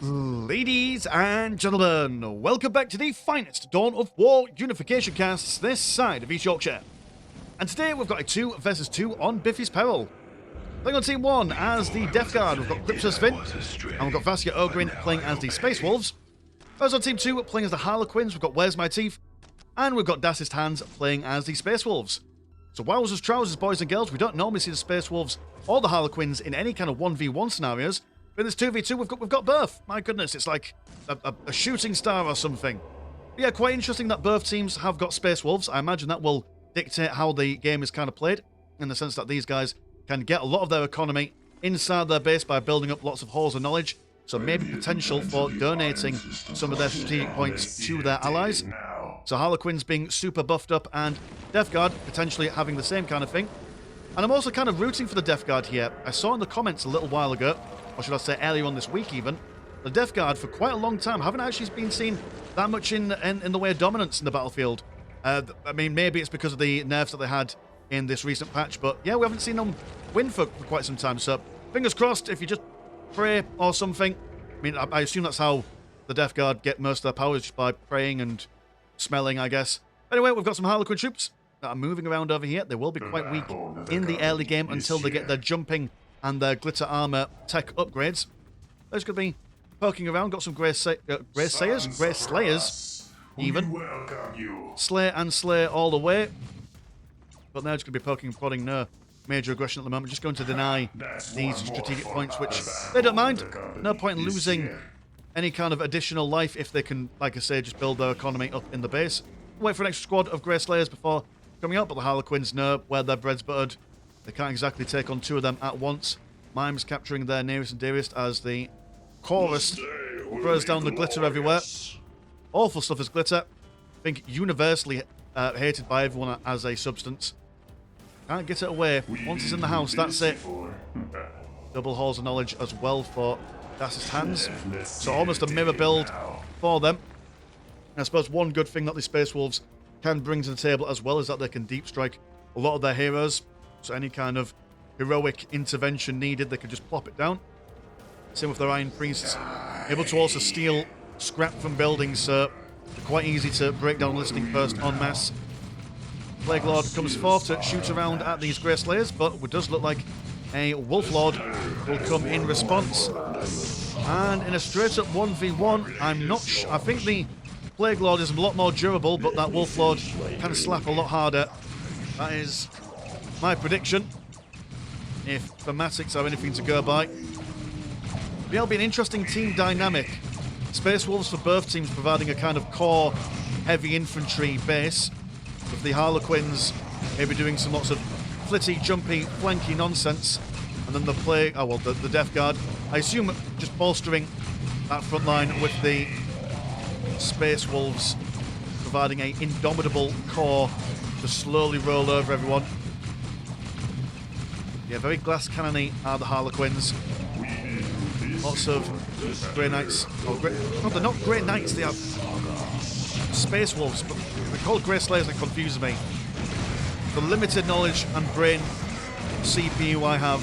Ladies and gentlemen, welcome back to the finest Dawn of War Unification casts this side of East Yorkshire. And today we've got a 2 versus 2 on Biffy's Peril. Playing on Team 1 as the Death Guard, we've got Cryptus Finn, and we've got Vaskia Ogrin playing as the Space Wolves. Whereas on Team 2 playing as the Harlequins, we've got Where's My Teeth, and we've got Dassest Hands playing as the Space Wolves. So wowzers trousers, boys and girls, we don't normally see the Space Wolves or the Harlequins in any kind of 1v1 scenarios. But in this 2v2, we've got both. My goodness, it's like a shooting star or something. But yeah, quite interesting that both teams have got Space Wolves. I imagine that will dictate how the game is kind of played, in the sense that these guys can get a lot of their economy inside their base by building up lots of halls of knowledge. So maybe potential for donating some of their strategic points to their allies. So Harlequins being super buffed up and Death Guard potentially having the same kind of thing. And I'm also kind of rooting for the Death Guard here. I saw in the comments a little while ago, or should I say earlier on this week even, the Death Guard for quite a long time haven't actually been seen that much in the way of dominance in the battlefield. I mean, maybe it's because of the nerfs that they had in this recent patch, but yeah, we haven't seen them win for quite some time. So fingers crossed, if you just pray or something. I mean, I assume that's how the Death Guard get most of their powers, just by praying and smelling, I guess. Anyway, we've got some Harlequin troops that are moving around over here. They will be quite weak in the early game until they get their jumping and their glitter armor tech upgrades. Those could be poking around. Got some Grey Slayers, even. Slay and slay all the way. But they're just going to be poking and prodding. No major aggression at the moment. Just going to deny these strategic points, which they don't mind. No point in losing any kind of additional life if they can, like I say, just build their economy up in the base. Wait for an extra squad of Grey Slayers before coming out, but the Harlequins know where their bread's buttered. They can't exactly take on 2 of them at once. Mimes capturing their nearest and dearest as the chorus throws down the glitter everywhere. Awful stuff as glitter. I think universally hated by everyone as a substance. Can't get it away. Once it's in the house, that's it. Double halls of knowledge as well for Dassest Hands. So almost a mirror build for them. And I suppose one good thing that the Space Wolves can bring to the table as well is that they can deep strike a lot of their heroes. So any kind of heroic intervention needed, they can just plop it down. Same with their Iron Priests. Able to also steal scrap from buildings, so they're quite easy to break down listing post en masse. Plague Lord comes forth to shoot around at these Grey Slayers, but it does look like a Wolf Lord will come in response. And in a straight-up 1v1, I'm not sure. I think the Plague Lord is a lot more durable, but that Wolf Lord can slap a lot harder. That is my prediction, if thematics are anything to go by. It'll be an interesting team dynamic. Space Wolves for both teams providing a kind of core heavy infantry base, with the Harlequins maybe doing some lots of flitty, jumpy, flanky nonsense, and then the Death Guard, I assume, just bolstering that front line with the Space Wolves providing a indomitable core to slowly roll over everyone. Yeah, very glass cannony are the Harlequins. Lots of Grey Knights. No, they're not Grey Knights, they are Space Wolves, but they're called Grey Slayers. That confuses me. The limited knowledge and brain CPU I have.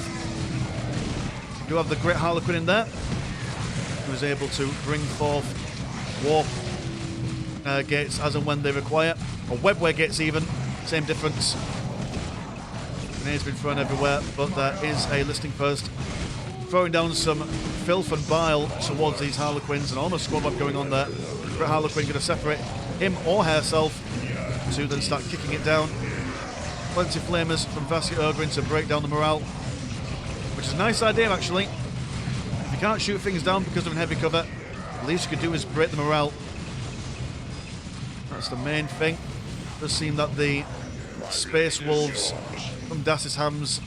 You have the Great Harlequin in there, who is able to bring forth warp gates as and when they require, or webway gates even, same difference. Grenades been thrown everywhere, but there is a listing post throwing down some filth and bile towards these Harlequins, and almost squad wipe going on there. Great Harlequin going to separate him or herself to then start kicking it down. Plenty of flamers from Vaskia Ogrin to break down the morale, which is a nice idea actually. If you can't shoot things down because of an heavy cover, the least you could do is break the morale. That's the main thing. It does seem that the Space Wolves from Dassest Hands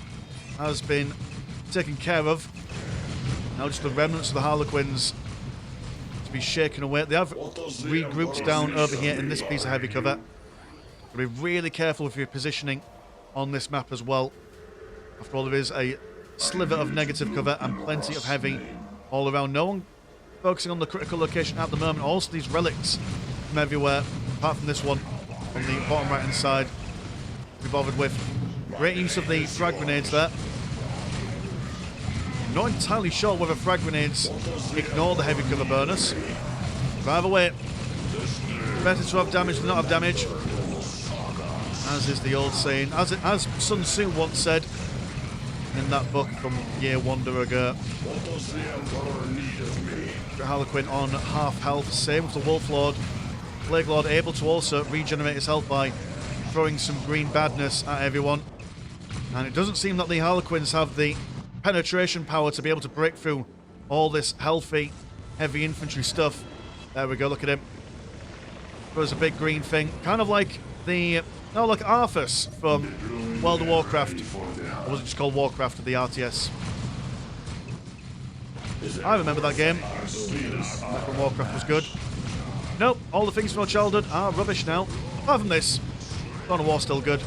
has been taken care of. Now just the remnants of the Harlequins to be shaken away. They have regrouped down over here in this piece of heavy cover. Be really careful with your positioning on this map as well. After all, there is a sliver of negative cover and plenty of heavy all around. No one focusing on the critical location at the moment. Also these relics from everywhere, apart from this one on the bottom right hand side. Be bothered with. Great use of the frag grenades there. Not entirely sure whether frag grenades ignore the heavy cover bonus. But either way, better to have damage than not have damage. As is the old saying. As Sun Tzu once said in that book from Year Wonder ago. Harlequin on half health. Same with the Wolf Lord. Plague Lord able to also regenerate his health by throwing some green badness at everyone. And it doesn't seem that the Harlequins have the penetration power to be able to break through all this healthy, heavy infantry stuff. There we go, look at him. Throws a big green thing. Kind of like the... No, like Arthas from World of Warcraft. Or was it just called Warcraft of the RTS? I remember that game. Back when Warcraft was good. Nope, all the things from our childhood are rubbish now. Apart from this, Dawn of War's still good.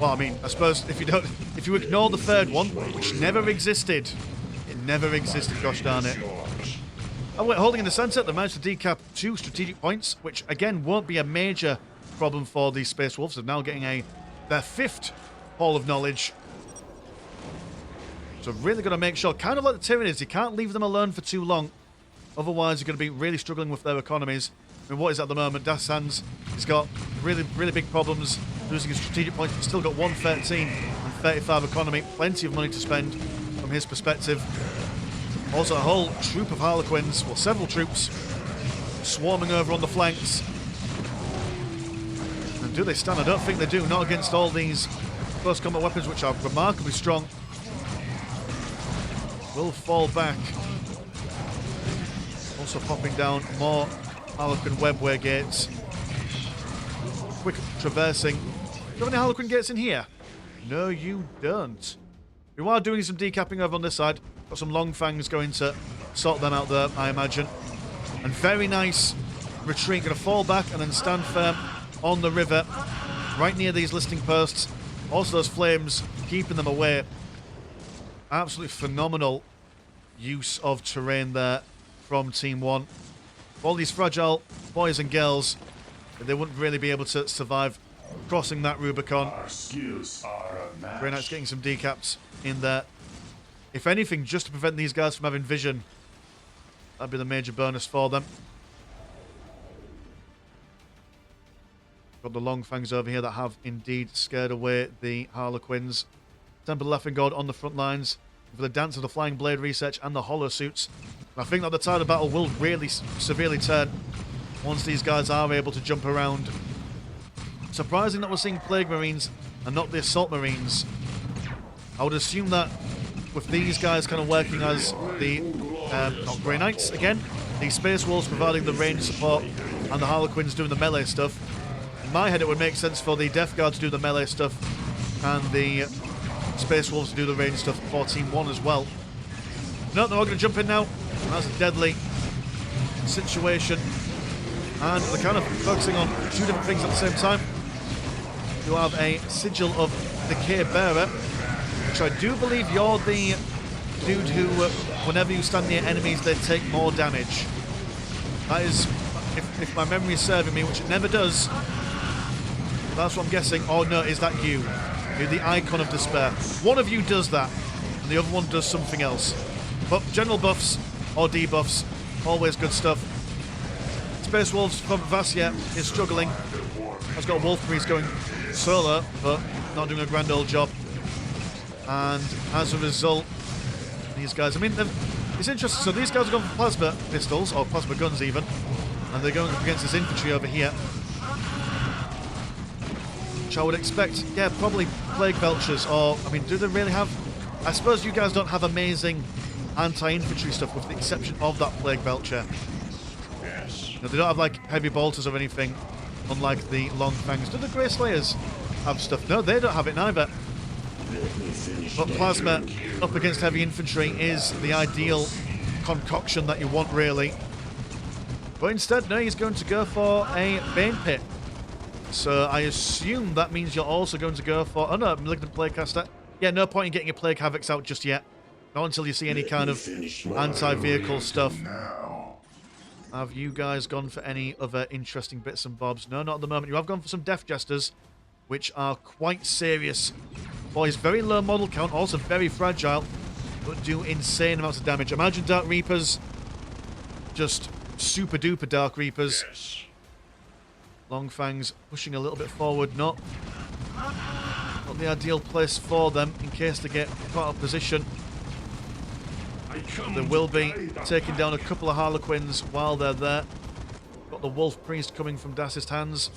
Well, I mean, I suppose if you ignore the third one, which never existed. It never existed, gosh darn it. Oh wait, holding in the centre, they managed to decap 2 strategic points, which again won't be a major problem for the Space Wolves. They're now getting their 5th Hall of Knowledge. So really got to make sure, kind of like the Tyranids, you can't leave them alone for too long. Otherwise, you're going to be really struggling with their economies. I mean, what is at the moment? Das Hans has got really, really big problems losing his strategic points, but still got 113 and 35 economy. Plenty of money to spend from his perspective. Also, a whole troop of Harlequins, well, several troops, swarming over on the flanks. And do they stand? I don't think they do. Not against all these close combat weapons, which are remarkably strong. Will fall back. Also popping down more Harlequin webway gates. Quick traversing. Do you have any Harlequin gates in here? No, you don't. We are doing some decapping over on this side. Got some long fangs going to sort them out there, I imagine. And very nice retreat. Going to fall back and then stand firm on the river, right near these listing posts. Also those flames, keeping them away. Absolutely phenomenal use of terrain there from Team 1. All these fragile boys and girls, they wouldn't really be able to survive crossing that Rubicon. Grey Knight's getting some decaps in there. If anything, just to prevent these guys from having vision. That'd be the major bonus for them. Got the long fangs over here that have indeed scared away the Harlequins. Temple of the Laughing God on the front lines for the Dance of the Flying Blade research and the Hollow Suits. And I think that the tide of battle will really severely turn once these guys are able to jump around. Surprising that we're seeing Plague Marines and not the Assault Marines. I would assume that with these guys kind of working as the not Grey Knights again, the Space Wolves providing the range support and the Harlequins doing the melee stuff. In my head it would make sense for the Death Guard to do the melee stuff and the Space Wolves to do the range stuff for Team 1 as well. No, they're all going to jump in now. That's a deadly situation. And they're kind of focusing on 2 different things at the same time. You have a Sigil of Decay Bearer, which I do believe you're the dude who, whenever you stand near enemies, they take more damage. That is, if my memory is serving me, which it never does, that's what I'm guessing. Oh no, is that you? You're the Icon of Despair. One of you does that, and the other one does something else. But general buffs or debuffs, always good stuff. Space Wolves from Vasya is struggling. Has got a Wolf Priest going solo, but not doing a grand old job. And as a result, these guys, I mean, it's interesting. So these guys are going for plasma pistols, or plasma guns even, and they're going up against this infantry over here. Which I would expect, yeah, probably Plague Belchers, or, I mean, do they really have... I suppose you guys don't have amazing anti-infantry stuff, with the exception of that Plague Belcher. No, they don't have, like, heavy bolters or anything, unlike the Long Fangs. Do the Grey Slayers have stuff? No, they don't have it neither. But plasma up against heavy infantry is the ideal concoction that you want, really. But instead, no, he's going to go for a Bane Pit. So I assume that means you're also going to go for... Oh no, Malignant Plaguecaster. Yeah, no point in getting your Plague Havocs out just yet. Not until you see any kind of anti-vehicle stuff. Have you guys gone for any other interesting bits and bobs? No, not at the moment. You have gone for some Death Jesters, which are quite serious. Boys, very low model count, also very fragile. but do insane amounts of damage. Imagine Dark Reapers, just super duper Dark Reapers. Yes. Long Fangs pushing a little bit forward, not the ideal place for them in case they get caught out of position. They will be taking down a couple of Harlequins while they're there. Got the Wolf Priest coming from Dass's hands.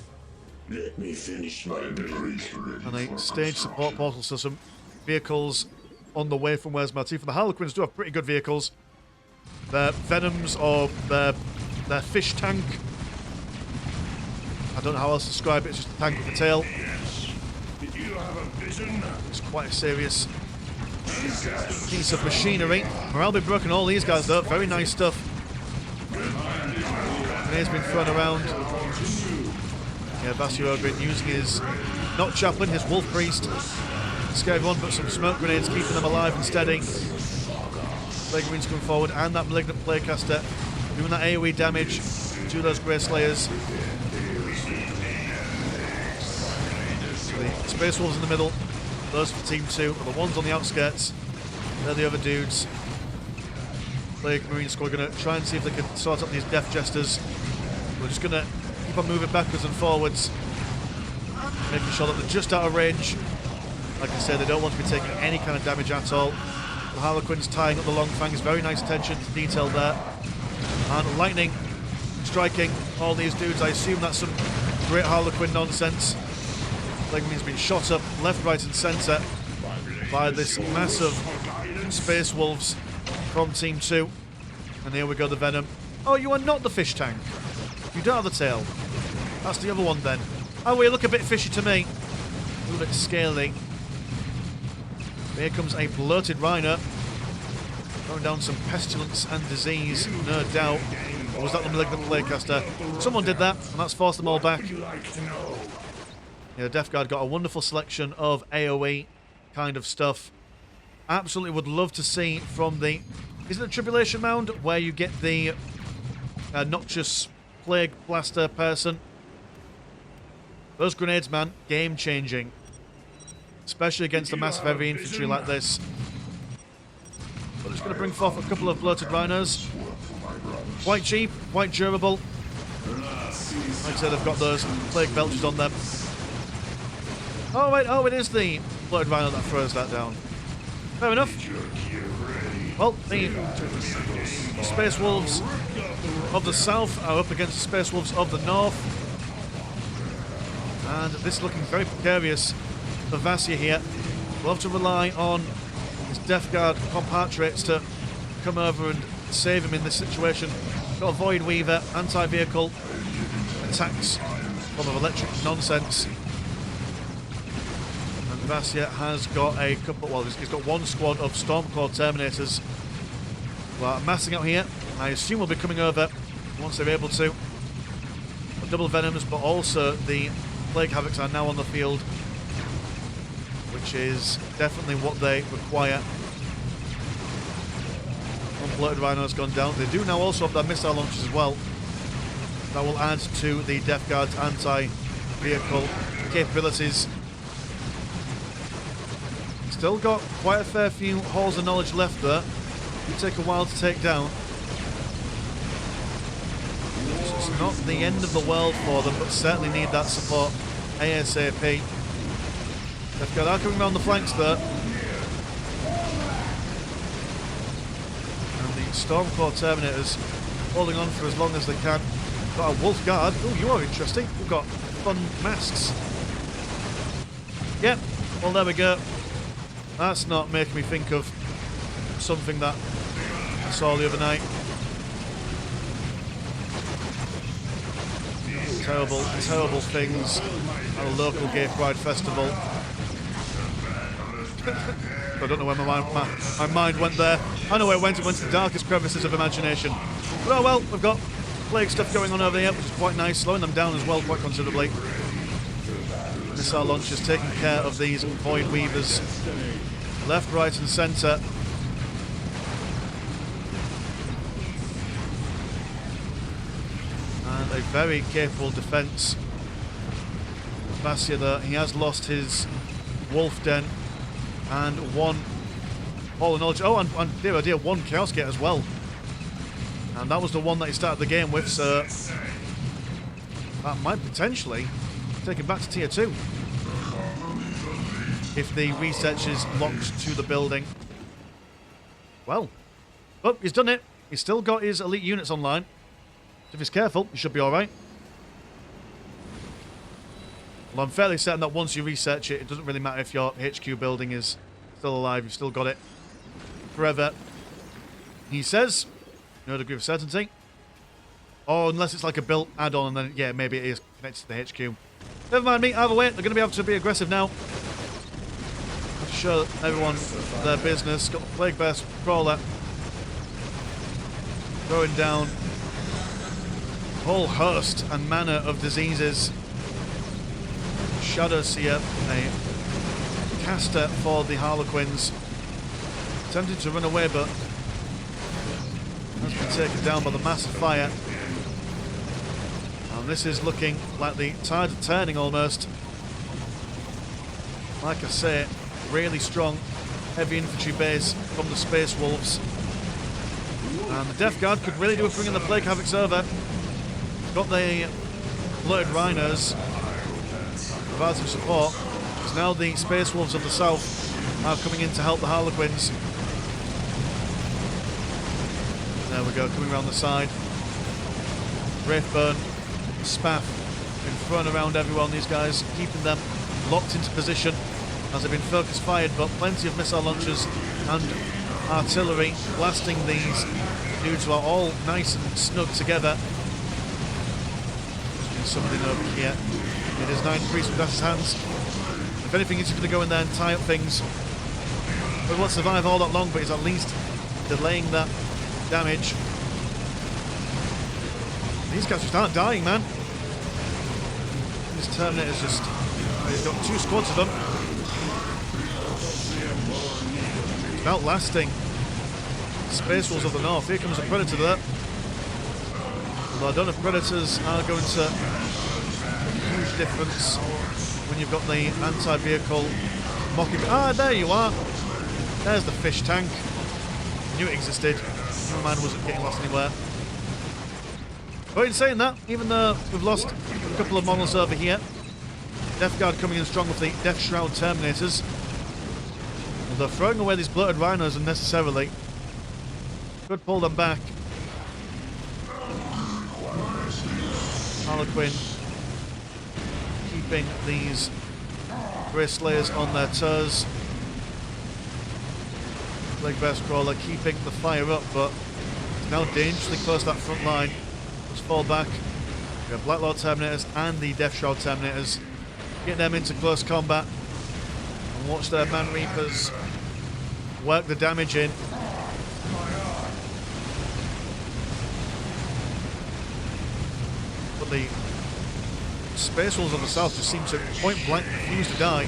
Let me finish my business. And a stage support portal, so some vehicles on the way from Where's My Teeth. The Harlequins do have pretty good vehicles. Their Venoms or their fish tank. I don't know how else to describe it, it's just a tank with a tail. Yes. Did you have a vision? It's quite a serious piece of machinery. Morale be broken, all these guys though. Very nice stuff. Grenades been thrown around. Yeah, Vasio been using his, not chaplain, his wolf priest. Scare everyone, but some smoke grenades keeping them alive and steady. Plague Marines coming forward, and that malignant Plaguecaster doing that AoE damage to those Grey Slayers. The Space Wolves in the middle, those for Team 2, are the ones on the outskirts. They're the other dudes. Plague Marine Squad are going to try and see if they can sort out these Death Jesters. We're just going to keep on moving backwards and forwards, making sure that they're just out of range. Like I said, they don't want to be taking any kind of damage at all. The Harlequins tying up the Long Fangs, very nice attention to detail there. And lightning striking all these dudes. I assume that's some great Harlequin nonsense. Plague Marine's been shot up left, right and centre by this massive Space Wolves from Team 2. And here we go, the Venom. Oh, you are not the fish tank. You don't have the tail. That's the other one then. Oh, well, you look a bit fishy to me. A little bit scaly. Here comes a bloated Rhino. Throwing down some pestilence and disease, no doubt. Or was that the malignant Plaguecaster? Someone did that, and that's forced them all back. Yeah, Death Guard got a wonderful selection of AoE kind of stuff. Absolutely would love to see from the... Is it a Tribulation Mound? Where you get the Noxious Plague Blaster person. Those grenades, man, game-changing. Especially against a massive heavy infantry like this. But it's going to bring forth a couple of bloated Rhinos. Quite cheap, quite durable. Like I said, they've got those Plague Belches on them. Oh wait, oh it is the bloated Rhino that throws that down. Fair enough. Well, the Space Wolves of the south are up against the Space Wolves of the north. And this is looking very precarious for Vasya here. We'll have to rely on his Death Guard compatriots to come over and save him in this situation. Got a Void Weaver, anti-vehicle, attacks full of electric nonsense. And Vasya has got a couple, well, he's got one squad of Stormclaw Terminators who are massing out here. I assume will be coming over once they're able to. Double Venoms, but also the Plague Havocs are now on the field, which is definitely what they require. One bloated Rhino's gone down. They do now also have their missile launchers as well. That will add to the Death Guard's anti-vehicle capabilities. Still got quite a fair few halls of knowledge left there. It'll take a while to take down. It's not the end of the world for them, but certainly need that support ASAP. Death Guard are coming around the flanks there. And the Stormclaw Terminators holding on for as long as they can. Got a Wolf Guard. Oh, you are interesting. We've got fun masks. Yep. Well, there we go. That's not making me think of something that I saw the other night. Terrible, terrible things at a local gay pride festival. I don't know where my mind went there. I know where it went to the darkest crevices of imagination. But oh well, we've got plague stuff going on over here, which is quite nice, slowing them down as well quite considerably. Missile launchers taking care of these Void Weavers. Left, right and centre. And a very capable defence. Vasya, though, he has lost his Wolf Den and one all in all. Oh, and dear, oh dear, one Chaos Gate as well. And that was the one that he started the game with, so that might potentially take him back to tier 2. If the research is locked to the building. Well, oh, he's done it. He's still got his elite units online. If he's careful, he should be alright. Well, I'm fairly certain that once you research it, it doesn't really matter if your HQ building is still alive. You've still got it forever. He says, no degree of certainty. Or unless it's like a built add-on, and then, yeah, maybe it is connected to the HQ. Never mind me, either way, they're going to be able to be aggressive now. Have to show everyone their business. Got the Plague Bear Crawler throwing down a whole host and manner of diseases. Shadow Seer, a caster for the Harlequins. Attempted to run away, but has been taken down by the massive fire. And this is looking like the tide of turning almost. Like I say, really strong heavy infantry base from the Space Wolves. And the Death Guard could really do with bringing the Plague Havocs over. Got the Blooded Rhinos, provide some support. Because now the Space Wolves of the south are coming in to help the Harlequins. There we go, coming around the side. Wraithburn, Spaff, been thrown around everyone. These guys keeping them locked into position as they've been focus fired, but plenty of missile launchers and artillery blasting these dudes who are all nice and snug together. There's something over here. It is 9 Priest with his hands. If anything, he's going to go in there and tie up things. He won't survive all that long, but he's at least delaying that damage. These guys just aren't dying, man. This Terminator's just... he's got 2 squads of them. It's outlasting Space Wolves of the North. Here comes a Predator there. Although I don't know if Predators are going to make a huge difference when you've got the anti-vehicle mocking... Ah, there you are. There's the fish tank. Knew it existed. My man wasn't getting lost anywhere. But in saying that, even though we've lost a couple of models over here, Death Guard coming in strong with the Death Shroud Terminators. Although throwing away these Bloated Rhinos unnecessarily could pull them back. Harlequin keeping these Grey Slayers on their toes. Plague Bear Crawler keeping the fire up, but it's now dangerously close to that front line. Let's fall back. We have Black Lord Terminators and the Death Shroud Terminators. Get them into close combat and watch their Man Reapers work the damage in. But the Space Wolves on the south just seem to point blank refuse to die.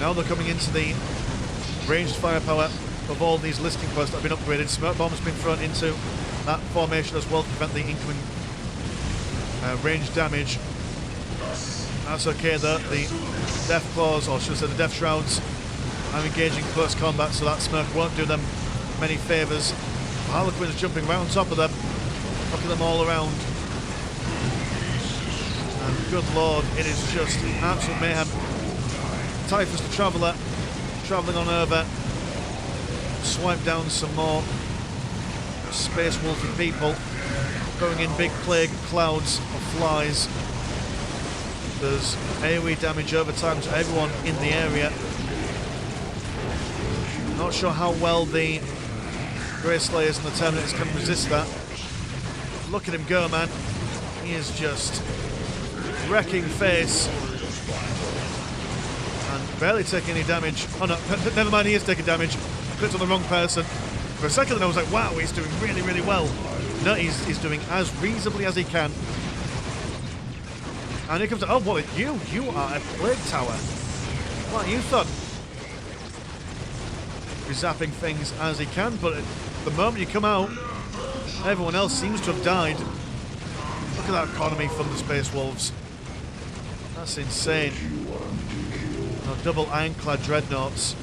Now they're coming into the ranged firepower of all these listing posts that have been upgraded. Smoke bombs have been thrown into that formation as well to prevent the incoming ranged damage. That's okay though. The Death Claws, or should I say the Death Shrouds, are engaging close combat, so that smoke won't do them many favours. Harlequins jumping right on top of them, knocking them all around. And good lord, it is just absolute mayhem. Typhus the Traveller travelling on over, swipe down some more Space Wolfy people, throwing in big plague clouds of flies. There's AoE damage over time to everyone in the area. Not sure how well the Grey Slayers and the Terminators can resist that. Look at him go, man. He is just wrecking face. And barely taking any damage. Oh no, never mind, he is taking damage. I clicked on the wrong person. For a second I was like, wow, he's doing really, really well. No, he's doing as reasonably as he can. And here comes... oh, what are you? You are a Plague Tower. What you thought? He's zapping things as he can, but the moment you come out, everyone else seems to have died. Look at that economy from the Space Wolves. That's insane. No, double ironclad dreadnoughts.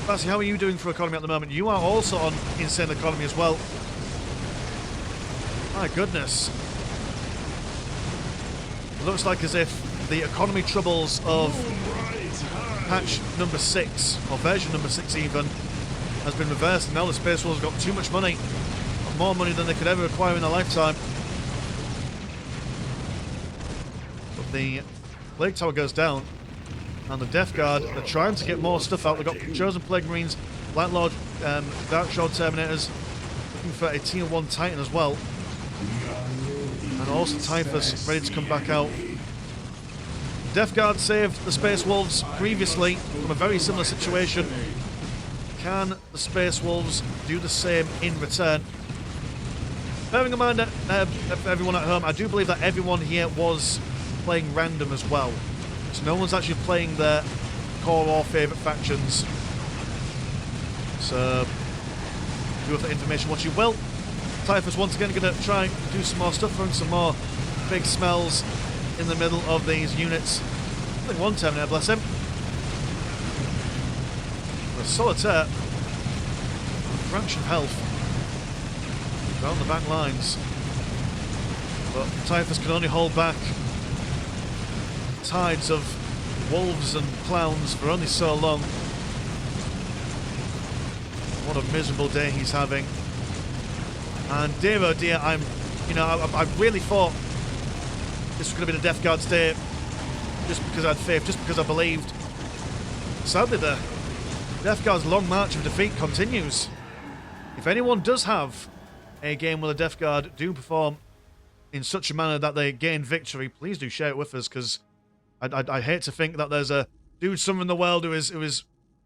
Bassy, how are you doing for economy at the moment? You are also on insane economy as well. My goodness. It looks like as if the economy troubles of patch number 6, or version number 6 even, has been reversed, and now the Space Wolves have got too much money. Got more money than they could ever acquire in their lifetime. But the Plague Tower goes down, and the Death Guard are trying to get more stuff out. They've got Chosen Plague Marines, Light Lord, Dark Shroud Terminators, looking for a Tier 1 Titan as well. And also Typhus ready to come back out. Death Guard saved the Space Wolves previously from a very similar situation. Can the Space Wolves do the same in return? Bearing in mind that everyone at home, I do believe that everyone here was playing random as well. So no one's actually playing their core or favourite factions. So do with that information what you will. Typhus once again going to try and do some more stuff, throwing some more big smells in the middle of these units. I think one Terminator, bless him. A Solitaire, a fraction of health down the back lines. But Typhus can only hold back tides of wolves and clowns for only so long. What a miserable day he's having. And dear oh dear, I really thought this was going to be the Death Guard's day, just because I had faith, just because I believed. Sadly, the Death Guard's long march of defeat continues. If anyone does have a game where the Death Guard do perform in such a manner that they gain victory, please do share it with us, because I hate to think that there's a dude somewhere in the world who is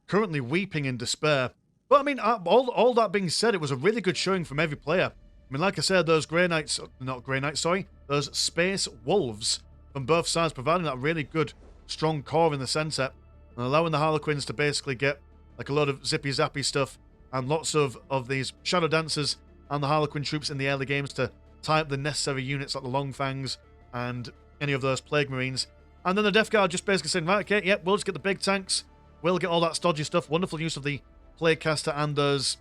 currently weeping in despair. But I mean, all that being said, it was a really good showing from every player. I mean, like I said, those those Space Wolves from both sides, providing that really good, strong core in the centre, and allowing the Harlequins to basically get like a load of zippy-zappy stuff, and lots of these Shadow Dancers and the Harlequin troops in the early games to tie up the necessary units like the Long Fangs and any of those Plague Marines. And then the Death Guard just basically saying, right, okay, yep, we'll just get the big tanks, we'll get all that stodgy stuff. Wonderful use of the Plague Caster and those,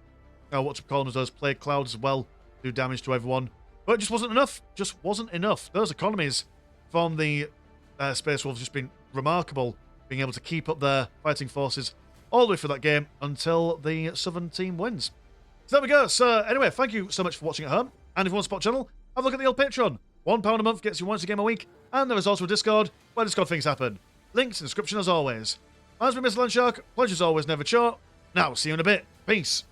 those Plague Clouds as well, do damage to everyone. But it just wasn't enough. Just wasn't enough. Those economies from the Space Wolves just been remarkable, being able to keep up their fighting forces all the way through that game until the Southern team wins. So there we go. So anyway, thank you so much for watching at home. And if you want to support the channel, have a look at the old Patreon. £1 a month gets you once a game a week. And there is also a Discord, where Discord things happen. Links in the description as always. As been Mr. Landshark, pleasure's always never short. Now, see you in a bit. Peace.